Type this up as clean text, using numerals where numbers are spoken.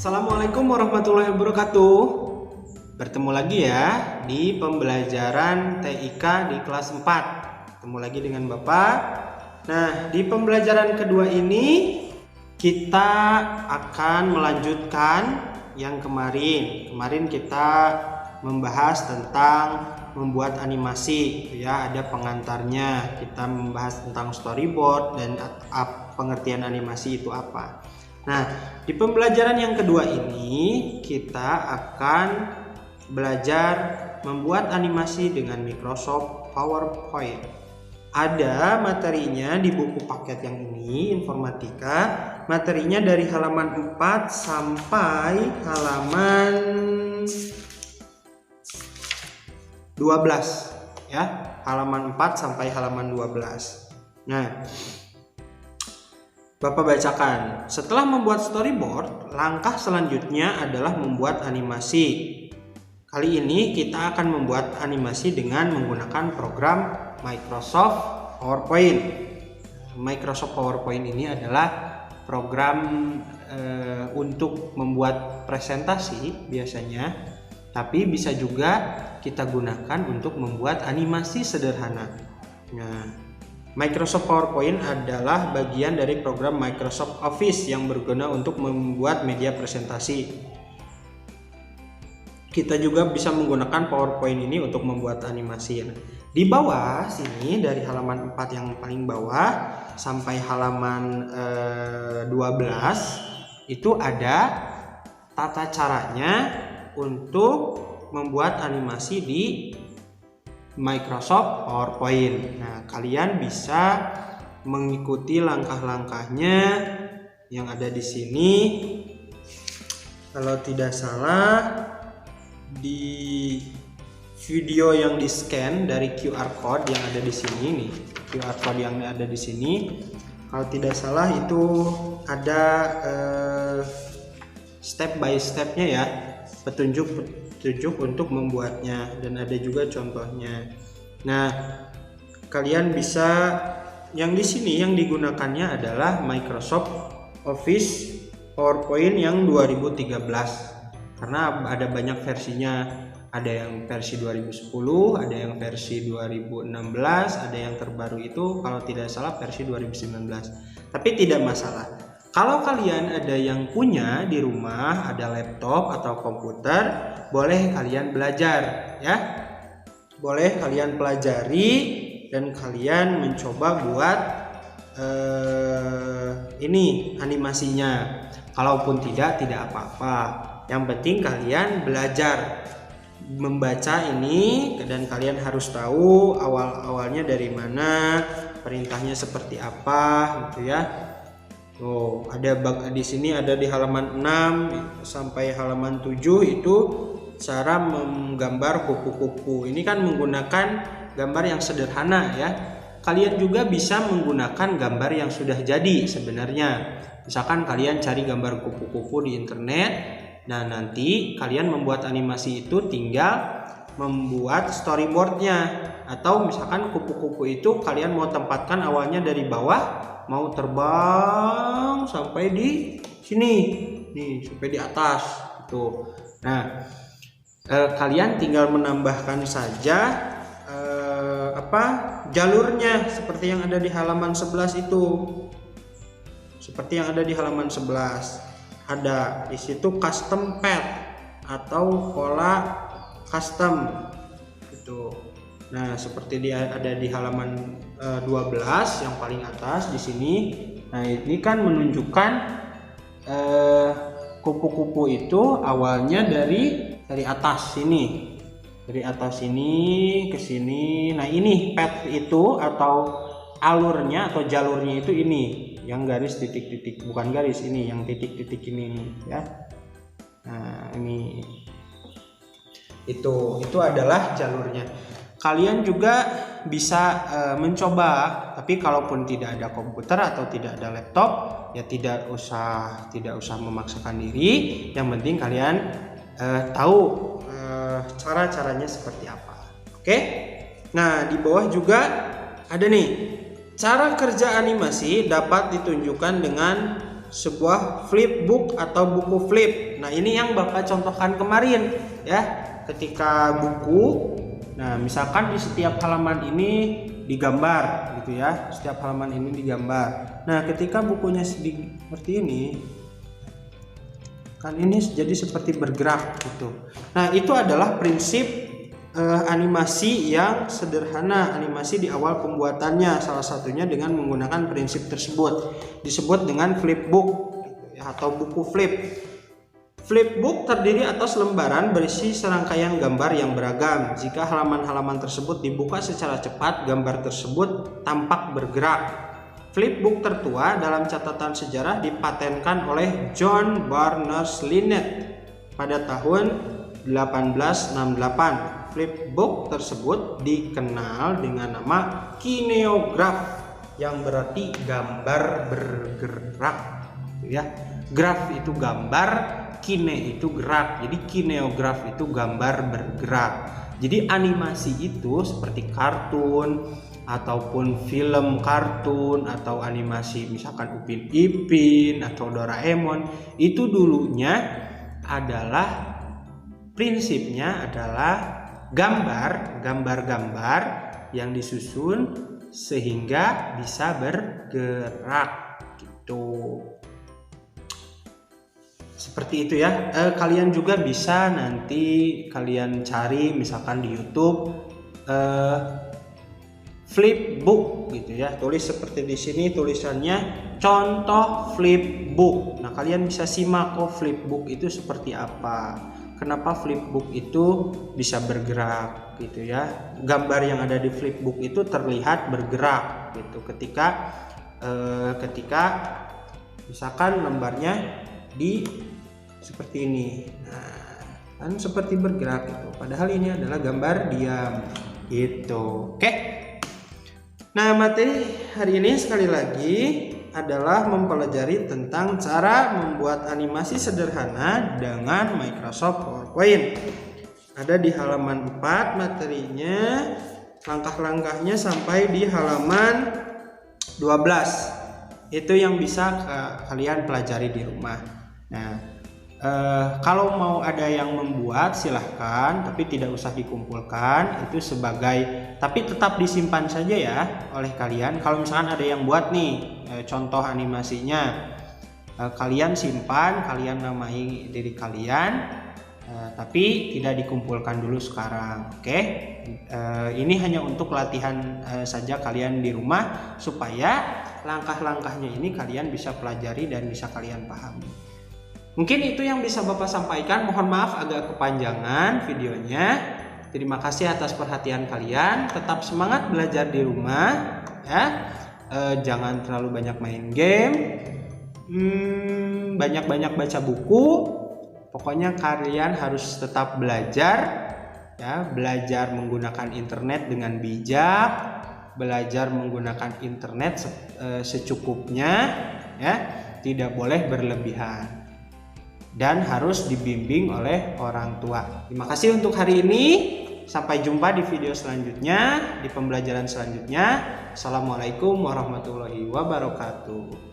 Assalamualaikum warahmatullahi wabarakatuh. Bertemu lagi ya di pembelajaran TIK di kelas 4. Ketemu lagi dengan Bapak. Nah, di pembelajaran kedua ini kita akan melanjutkan yang kemarin. Kemarin kita membahas tentang membuat animasi, ya, ada pengantarnya. Kita membahas tentang storyboard dan pengertian animasi itu apa. Nah, di pembelajaran yang kedua ini kita akan belajar membuat animasi dengan Microsoft PowerPoint. Ada materinya di buku paket yang ini, informatika. Materinya dari halaman 4 sampai halaman 12, ya. Halaman 4 sampai halaman 12. Nah, Bapak bacakan. Setelah membuat storyboard, langkah selanjutnya adalah membuat animasi. Kali ini kita akan membuat animasi dengan menggunakan program Microsoft PowerPoint. Microsoft PowerPoint ini adalah program untuk membuat presentasi biasanya, tapi bisa juga kita gunakan untuk membuat animasi sederhana. Nah, Microsoft PowerPoint adalah bagian dari program Microsoft Office yang berguna untuk membuat media presentasi. Kita juga bisa menggunakan PowerPoint ini untuk membuat animasi. Di bawah sini dari halaman 4 yang paling bawah sampai halaman 12 itu ada tata caranya untuk membuat animasi di Microsoft PowerPoint. Nah, kalian bisa mengikuti langkah-langkahnya yang ada di sini. Kalau tidak salah, di video yang di-scan dari QR code yang ada di sini nih, QR code yang ada di sini. Kalau tidak salah itu ada step by stepnya ya, petunjuk untuk membuatnya, dan ada juga contohnya. Nah, kalian bisa, yang di sini yang digunakannya adalah Microsoft Office PowerPoint yang 2013 karena ada banyak versinya. Ada yang versi 2010, ada yang versi 2016, ada yang terbaru itu kalau tidak salah versi 2019. Tapi tidak masalah. Kalau kalian ada yang punya di rumah, ada laptop atau komputer, boleh kalian belajar, ya. Boleh kalian pelajari dan kalian mencoba buat ini animasinya. Kalaupun tidak apa-apa. Yang penting kalian belajar membaca ini, dan kalian harus tahu awalnya dari mana, perintahnya seperti apa, gitu ya. Oh, ada di sini, ada di halaman 6 sampai halaman 7 itu cara menggambar kupu-kupu. Ini kan menggunakan gambar yang sederhana ya. Kalian juga bisa menggunakan gambar yang sudah jadi sebenarnya. Misalkan kalian cari gambar kupu-kupu di internet. Nah, nanti kalian membuat animasi itu tinggal membuat storyboardnya. Atau misalkan kupu-kupu itu kalian mau tempatkan awalnya dari bawah, mau terbang sampai di sini nih, sampai di atas gitu. Nah, kalian tinggal menambahkan saja jalurnya seperti yang ada di halaman 11 itu. Seperti yang ada di halaman 11. Ada di situ custom path atau pola custom gitu. Nah, seperti ada di halaman 12 yang paling atas di sini. Nah, ini kan menunjukkan kupu-kupu itu awalnya dari atas sini. Dari atas sini ke sini. Nah, ini path itu atau alurnya atau jalurnya itu ini, yang garis titik-titik, bukan garis ini, yang titik-titik ini nih, ya. Nah, ini itu adalah jalurnya. Kalian juga bisa mencoba, tapi kalaupun tidak ada komputer atau tidak ada laptop, ya tidak usah memaksakan diri. Yang penting kalian tahu cara-caranya seperti apa. Oke? Nah, di bawah juga ada nih, cara kerja animasi dapat ditunjukkan dengan sebuah flipbook atau buku flip. Nah, ini yang Bapak contohkan kemarin ya. Ketika buku, nah misalkan di setiap halaman ini digambar gitu ya. Setiap halaman ini digambar. Nah, ketika bukunya seperti ini, kan ini jadi seperti bergerak gitu. Nah, itu adalah prinsip animasi yang sederhana, animasi di awal pembuatannya. Salah satunya dengan menggunakan prinsip tersebut, disebut dengan flipbook gitu ya, atau buku flip. Flipbook terdiri atas lembaran berisi serangkaian gambar yang beragam. Jika halaman-halaman tersebut dibuka secara cepat, gambar tersebut tampak bergerak. Flipbook tertua dalam catatan sejarah dipatenkan oleh John Berners-Lee pada tahun 1868. Flipbook tersebut dikenal dengan nama kineograf, yang berarti gambar bergerak ya. Graf itu gambar, kine itu gerak. Jadi kineograf itu gambar bergerak. Jadi animasi itu seperti kartun ataupun film kartun atau animasi misalkan Upin Ipin atau Doraemon, itu dulunya adalah prinsipnya adalah gambar-gambar yang disusun sehingga bisa bergerak gitu. Seperti itu ya. Kalian juga bisa nanti kalian cari misalkan di YouTube flipbook gitu ya. Tulis seperti di sini tulisannya contoh flipbook. Nah, kalian bisa simak flipbook itu seperti apa. Kenapa flipbook itu bisa bergerak gitu ya. Gambar yang ada di flipbook itu terlihat bergerak gitu ketika misalkan lembarnya di seperti ini. Nah, kan seperti bergerak gitu. Padahal ini adalah gambar diam gitu. Oke. Nah, materi hari ini sekali lagi adalah mempelajari tentang cara membuat animasi sederhana dengan Microsoft PowerPoint. Ada di halaman 4 materinya, langkah-langkahnya sampai di halaman 12. Itu yang bisa kalian pelajari di rumah. Nah, kalau mau ada yang membuat silahkan, tapi tidak usah dikumpulkan. Itu tapi tetap disimpan saja ya oleh kalian. Kalau misalkan ada yang buat nih contoh animasinya, kalian simpan, kalian namai diri kalian, tapi tidak dikumpulkan dulu sekarang. Oke? Ini hanya untuk latihan saja kalian di rumah supaya langkah-langkahnya ini kalian bisa pelajari dan bisa kalian pahami. Mungkin itu yang bisa Bapak sampaikan. Mohon maaf agak kepanjangan videonya. Terima kasih atas perhatian kalian. Tetap semangat belajar di rumah ya. Jangan terlalu banyak main game. Banyak-banyak baca buku. Pokoknya kalian harus tetap belajar ya, belajar menggunakan internet dengan bijak, belajar menggunakan internet secukupnya ya, tidak boleh berlebihan. Dan harus dibimbing oleh orang tua. Terima kasih untuk hari ini. Sampai jumpa di video selanjutnya, di pembelajaran selanjutnya. Assalamualaikum warahmatullahi wabarakatuh.